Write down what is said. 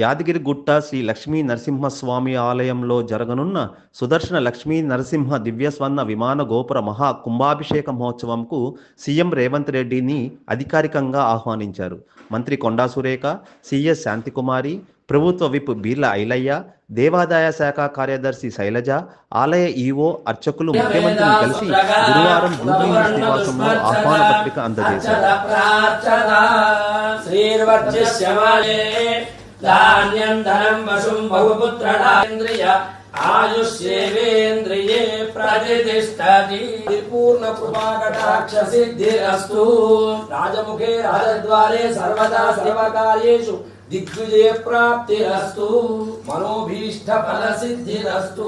యాదగిరిగుట్ట శ్రీ లక్ష్మీ నరసింహస్వామి ఆలయంలో జరగనున్న సుదర్శన లక్ష్మీ నరసింహ దివ్యస్వర్ణ విమాన గోపుర మహా కుంభాభిషేక మహోత్సవంకు సీఎం రేవంత్ రెడ్డిని అధికారికంగా ఆహ్వానించారు. మంత్రి కొండా సురేఖ, సిఎస్ శాంతికుమారి, ప్రభుత్వ విప్ బీర్ల ఐలయ్య, దేవాదాయ శాఖ కార్యదర్శి శైలజ, ఆలయ ఈవో అర్చకులు ముఖ్యమంత్రిని కలిసి గురువారం జూబ్లీహిల్స్ నివాసంలో ఆహ్వాన పత్రిక అందజేశారు. धान्यं धनं वशुं बहुपुत्रदान्द्रिय आयुष्येवेन्द्रिये प्रतिष्ठति पूर्ण कृपाकटाक्ष सिद्धिरस्तु राजमुखे राजद्वारे सर्वदा सर्वकार्येषु दिग्विजय प्राप्तिरस्तु मनोभीष्ट फल सिद्धिरस्तु।